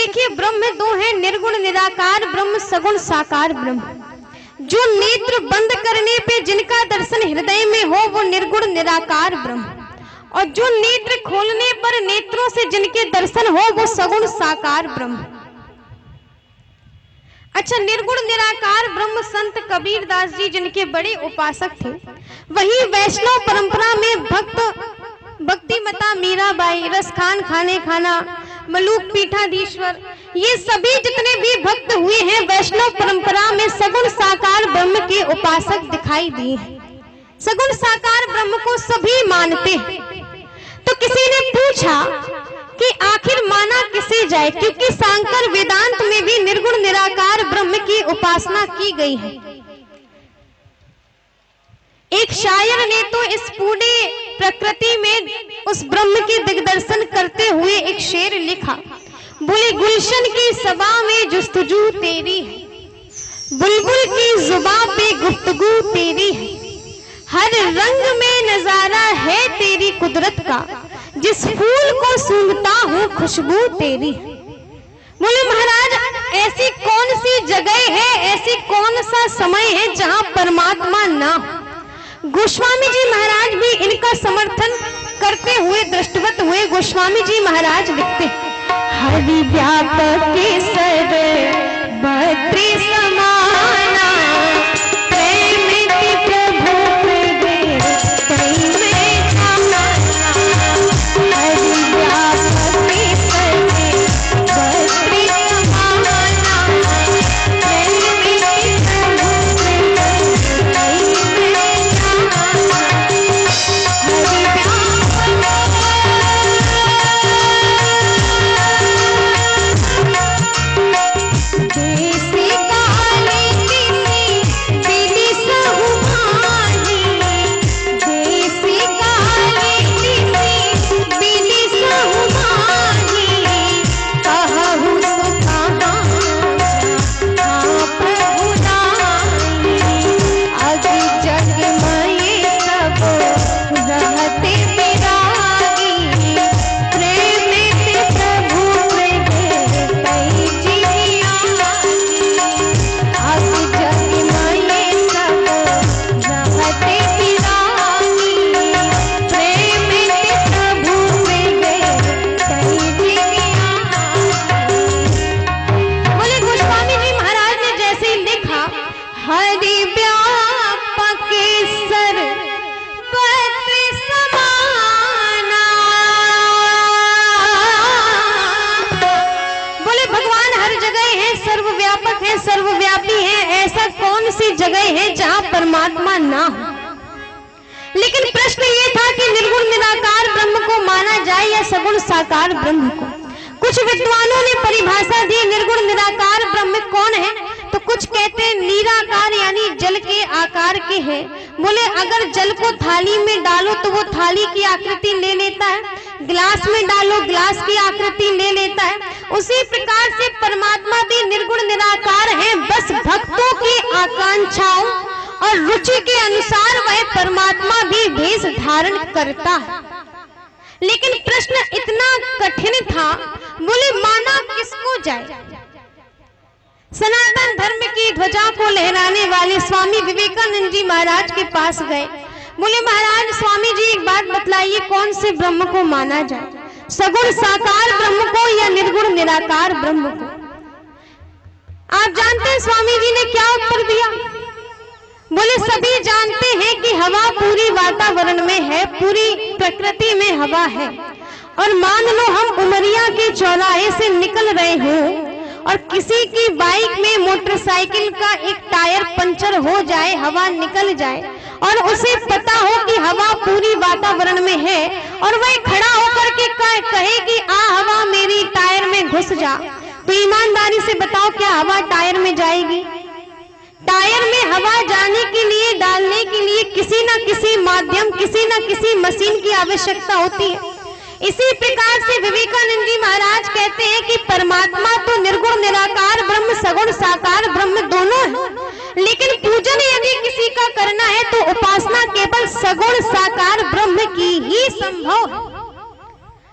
देखिए ब्रह्म दो है, निर्गुण निराकार ब्रह्म, सगुण साकार ब्रह्म। जो नेत्र बंद करने पे जिनका दर्शन हृदय में हो वो निर्गुण निराकार ब्रह्म, और जो नेत्र खोलने पर नेत्रों से जिनके दर्शन हो वो सगुण साकार ब्रह्म। अच्छा, निर्गुण निराकार ब्रह्म संत कबीर दास जी जिनके बड़े उपासक थे, वही वैष्णव परंपरा में भक्ति मता मीराबाई, रसखान खाने खाना, मलूक पीठाधीश्वर, ये सभी जितने भी भक्त हुए हैं वैष्णव परंपरा में सगुण साकार ब्रह्म के उपासक दिखाई दिए हैं। सगुण साकार ब्रह्म को सभी मानते हैं। तो किसी ने पूछा कि आखिर माना किसे जाए, क्योंकि सांकर वेदांत में भी निर्गुण निराकार ब्रह्म की उपासना की गई है। एक शायर ने तो इस पूरे प्रकृति में उस ब्रह्म के दिग्दर्शन करते हुए एक शेर लिखा, बोले गुलशन की सभा में जुस्तजू तेरी है, बुलबुल की जुबां पे गुफ्तगू तेरी है, हर रंग में नजारा है तेरी कुदरत का, जिस फूल को सूंघता हूँ खुशबू तेरी। बोले महाराज ऐसी कौन सी जगह है, ऐसी कौन सा समय है जहाँ परमात्मा ना हो। गोस्वामी जी महाराज भी इनका समर्थन करते हुए दृष्टवत हुए गोस्वामी जी महाराज लिखते, हरि व्यापक केसर बद्री समाना, जगह है जहां परमात्मा ना हो। लेकिन प्रश्न ये था कि निर्गुण निराकार ब्रह्म को माना जाए या सगुण साकार ब्रह्म को। कुछ विद्वानों ने परिभाषा दी निर्गुण निराकार ब्रह्म कौन है, तो कुछ कहते हैं निराकार यानी जल के आकार के हैं। बोले अगर जल को थाली में डालो तो वो थाली की आकृति ले लेता है, गिलास में डालो गिलास की आकृति ले लेता है। उसी प्रकार से परमात्मा भी निर्गुण निराकार है, बस भक्तों की आकांक्षाओं और रुचि के अनुसार वह परमात्मा भी भेष धारण करता है। लेकिन प्रश्न इतना कठिन था, बोले माना किसको जाए। सनातन धर्म की ध्वजा को लहराने वाले स्वामी विवेकानंद जी महाराज के पास गए। बोले महाराज स्वामी जी एक बात बतलाइए, कौन से ब्रह्म को माना जाए, सगुण साकार ब्रह्म को या निर्गुण निराकार ब्रह्म को। आप जानते हैं स्वामी जी ने क्या उत्तर दिया। बोले सभी जानते हैं कि हवा पूरी वातावरण में है, पूरी प्रकृति में हवा है, और मान लो हम उमरिया के चौराहे से निकल रहे हों और किसी की बाइक में मोटरसाइकिल का एक टायर पंचर हो जाए, हवा निकल जाए और उसे पता हो कि हवा पूरी वातावरण में है, और वह खड़ा होकर के कहे कि आ हवा मेरी टायर में घुस जा, तो ईमानदारी से बताओ क्या हवा टायर में जाएगी? टायर में हवा जाने के लिए, डालने के लिए किसी न किसी माध्यम, किसी न किसी मशीन की आवश्यकता होती है। इसी प्रकार से विवेकानंद जी महाराज कहते हैं कि परमात्मा तो निर्गुण निराकार ब्रह्म, सगुण साकार ब्रह्म दोनों है, लेकिन पूजन यदि किसी का करना है तो उपासना केवल सगुण साकार ब्रह्म की ही संभव है।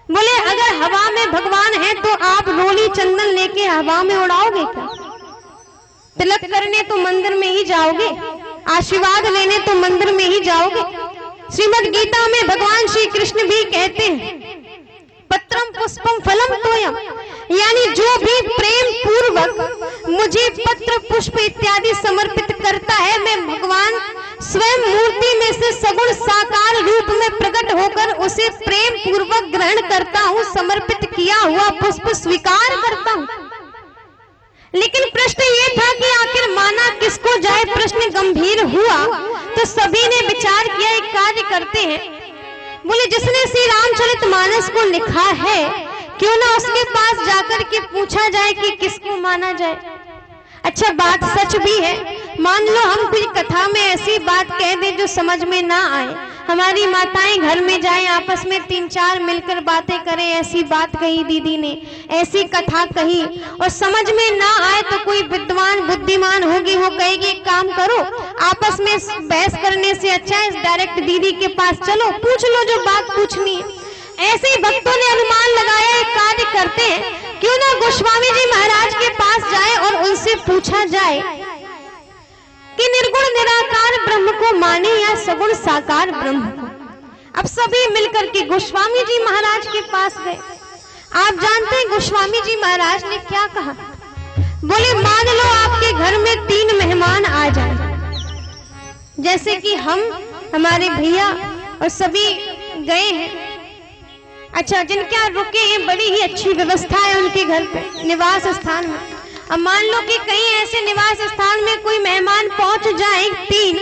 बोले अगर हवा में भगवान है तो आप रोली चंदन लेके हवा में उड़ाओगे क्या? तिलक करने तो मंदिर में ही जाओगे, आशीर्वाद लेने तो मंदिर में ही जाओगे। श्रीमद् गीता में भगवान श्री कृष्ण भी कहते हैं पत्रम पुष्पम फलम तोयम, यानी जो भी प्रेम पूर्वक मुझे पत्र पुष्प इत्यादि समर्पित करता है, मैं भगवान स्वयं मूर्ति में से सगुण साकार रूप में प्रकट होकर उसे प्रेम पूर्वक ग्रहण करता हूँ, समर्पित किया हुआ पुष्प स्वीकार करता हूँ। लेकिन प्रश्न ये था कि आखिर माना किसको जाए, प्रश्न गंभीर हुआ तो सभी ने विचार किया एक कार्य करते हैं। बोले जिसने श्री रामचरितमानस को लिखा है क्यों ना उसके पास जाकर के पूछा जाए कि किसको माना जाए। अच्छा बात सच भी है, मान लो हम कोई कथा में ऐसी बात कह दें जो समझ में ना आए, हमारी माताएं घर में जाएं आपस में 3-4 मिलकर बातें करें, ऐसी बात कही दीदी ने, ऐसी कथा कही और समझ में ना आए तो कोई विद्वान बुद्धिमान होगी वो कहेगी एक काम करो, आपस में बहस करने से अच्छा है डायरेक्ट दीदी के पास चलो पूछ लो जो बात पूछनी है। ऐसे ही भक्तों ने अनुमान लगाया एक कार्य करते हैं, क्यों ना गोस्वामी जी महाराज के पास जाए और उनसे पूछा जाए कि निर्गुण निराकार ब्रह्म को माने या सगुण साकार ब्रह्म को। अब सभी मिलकर के गोस्वामी जी महाराज के पास गए। आप जानते हैं गोस्वामी जी महाराज ने क्या कहा? बोले मान लो आपके घर में 3 मेहमान आ जाए, जैसे कि हम हमारे भैया और सभी गए हैं। अच्छा जिनके यहाँ रुके हैं बड़ी ही अच्छी व्यवस्था है उनके घर पे निवास स्थान में। अब मान लो कि कहीं ऐसे निवास स्थान में कोई मेहमान पहुंच जाए 3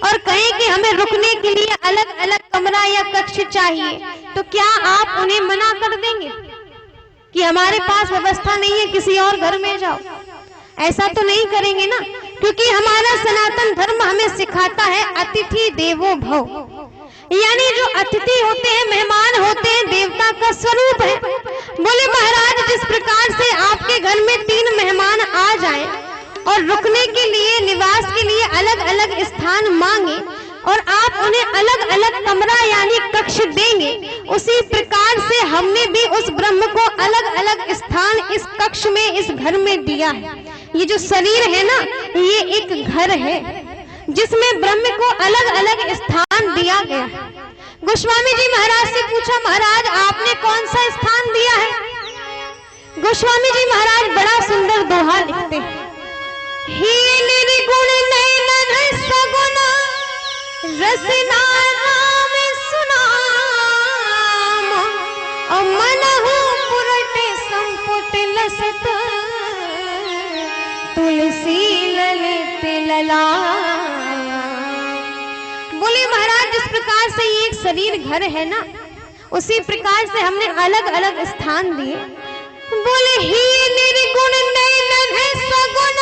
और कहें कि हमें रुकने के लिए अलग अलग कमरा या कक्ष चाहिए, तो क्या आप उन्हें मना कर देंगे कि हमारे पास व्यवस्था नहीं है किसी और घर में जाओ? ऐसा तो नहीं करेंगे ना, क्योंकि हमारा सनातन धर्म हमें सिखाता है अतिथि देवो भव, यानी जो अतिथि होते हैं मेहमान होते हैं देवता का स्वरूप है। बोले महाराज जिस प्रकार से आपके घर में 3 मेहमान आ जाएं और रुकने के लिए निवास के लिए अलग अलग स्थान मांगे और आप उन्हें अलग अलग कमरा यानी कक्ष देंगे, उसी प्रकार से हमने भी उस ब्रह्म को अलग अलग स्थान इस कक्ष में इस घर में दिया है। ये जो शरीर है ना ये एक घर है जिसमें ब्रह्म को अलग अलग स्थान दिया गया। गोस्वामी जी महाराज से पूछा महाराज आपने कौन सा स्थान दिया है? गोस्वामी जी महाराज बड़ा सुंदर दोहा लिखते हैं, ही निर्गुण नैनन सगुण रसना नाम सुनाम मनहु पुरटे संपुट लसत तुलसी ललित लला। बोले महाराज जिस प्रकार से ये एक शरीर घर है ना उसी प्रकार से हमने अलग अलग स्थान दिए। बोले ही निर्गुण नैनन है सगुण,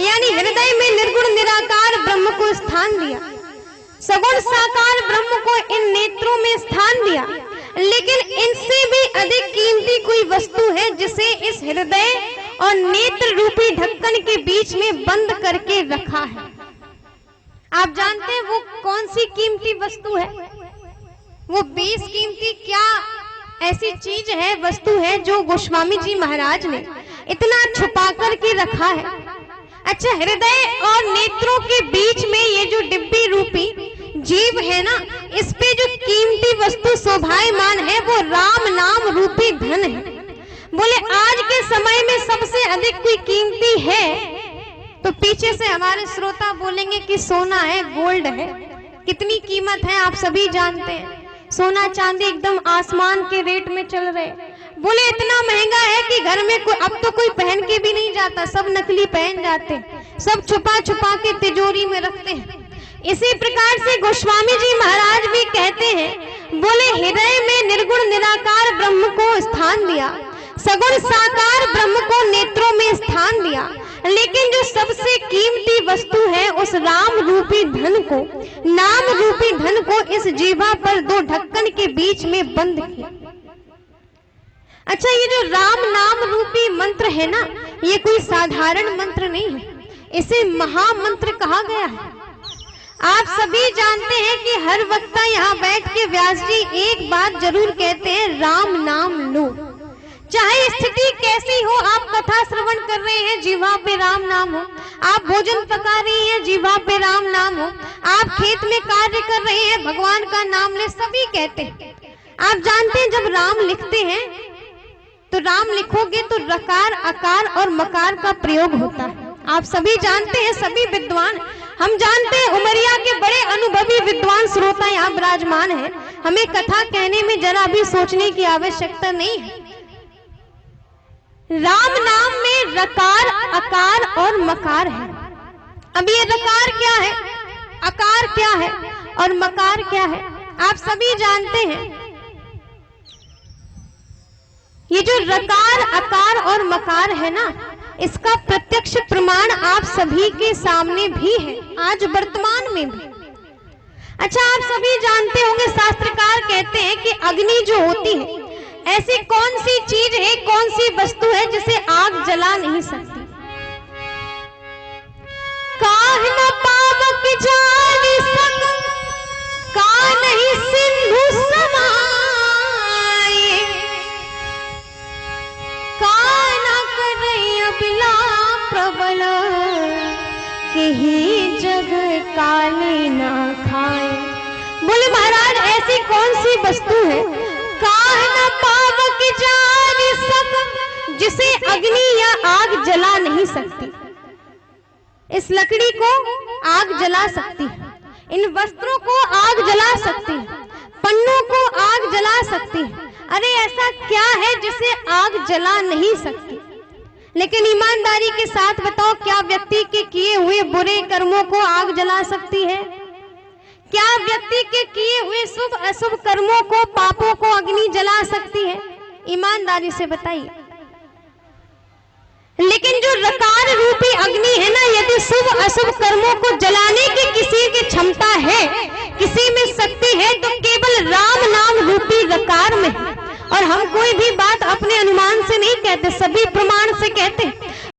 यानी हृदय में निर्गुण निराकार ब्रह्म को स्थान दिया, सगुण साकार ब्रह्म को इन नेत्रों में स्थान दिया, लेकिन इनसे भी अधिक कीमती कोई वस्तु है जिसे इस हृदय और नेत्र रूपी ढक्कन के बीच में बंद करके रखा है। आप जानते हैं वो कौन सी कीमती वस्तु है? वो 20 कीमती क्या ऐसी चीज है वस्तु है जो गोस्वामी जी महाराज ने इतना छुपा करके रखा है। अच्छा हृदय और नेत्रों के बीच में ये जो डिब्बी रूपी जीव है ना इस पे जो कीमती वस्तु शोभायमान है वो राम नाम रूपी धन है। बोले आज के समय में सबसे अधिक कोई कीमती है तो पीछे से हमारे श्रोता बोलेंगे कि सोना है, गोल्ड है। कितनी कीमत है आप सभी जानते हैं, सोना चांदी एकदम आसमान के रेट में चल रहे। बोले इतना महंगा है कि घर में कोई अब तो कोई पहन के भी नहीं जाता, सब नकली पहन जाते, सब छुपा छुपा के तिजोरी में रखते हैं। इसी प्रकार से गोस्वामी जी महाराज भी कहते हैं, बोले हृदय में निर्गुण निराकार ब्रह्म को स्थान दिया, सगुण साकार ब्रह्म को नेत्रों में स्थान दिया, लेकिन जो सबसे कीमती वस्तु है उस राम रूपी धन को, नाम रूपी धन को इस जीवा पर 2 ढक्कन के बीच में बंद किया। अच्छा ये जो राम नाम रूपी मंत्र है ना ये कोई साधारण मंत्र नहीं है, इसे महामंत्र कहा गया है। आप सभी जानते हैं कि हर वक्ता यहाँ बैठ के व्यास जी एक बात जरूर कहते हैं, राम नाम लो। चाहे स्थिति कैसी हो, आप कथा श्रवण कर रहे हैं, जीवा पे राम नाम हो, आप भोजन पका रही हैं, जीवा पे राम नाम हो, आप खेत में कार्य कर रहे हैं, भगवान का नाम ले, सभी कहते हैं। आप जानते हैं जब राम लिखते हैं तो राम लिखोगे तो रकार, आकार और मकार का प्रयोग होता है। आप सभी जानते हैं, सभी विद्वान हम जानते हैं, उमरिया के बड़े अनुभवी विद्वान श्रोता यहाँ विराजमान है। हमें कथा कहने में जरा भी सोचने की आवश्यकता नहीं है। राम नाम में रकार, आकार और मकार है। अब ये रकार क्या है, आकार क्या है और मकार क्या है, आप सभी जानते हैं। ये जो रकार, आकार और मकार है ना, इसका प्रत्यक्ष प्रमाण आप सभी के सामने भी है, आज वर्तमान में भी। अच्छा, आप सभी जानते होंगे, शास्त्रकार कहते हैं कि अग्नि जो होती है, ऐसी कौन सी चीज है, कौन सी वस्तु है जिसे आग जला नहीं सकती। काह न पावक जानि सक, का नहीं सिंधु समाए, का न करई अबिला प्रबल, केहि जग काले न खाए। बोले महाराज, ऐसी कौन सी वस्तु है, काह न पावक जानि सक, जिसे अग्नि या आग जला नहीं सकती। इस लकड़ी को आग जला सकती है, इन वस्त्रों को आग जला सकती है, पन्नों को आग जला सकती है। अरे ऐसा क्या है जिसे आग जला नहीं सकती। लेकिन ईमानदारी के साथ बताओ, क्या व्यक्ति के किए हुए बुरे कर्मों को आग जला सकती है? क्या व्यक्ति के किए हुए शुभ अशुभ कर्मों को, पापों को अग्नि जला सकती है? ईमानदारी से बताइए। लेकिन जो रकार रूपी अग्नि है ना, यदि शुभ अशुभ कर्मों को जलाने की किसी की क्षमता है, किसी में शक्ति है, तो केवल राम नाम रूपी रकार में है। और हम कोई भी बात अपने अनुमान से नहीं कहते, सभी प्रमाण से कहते हैं।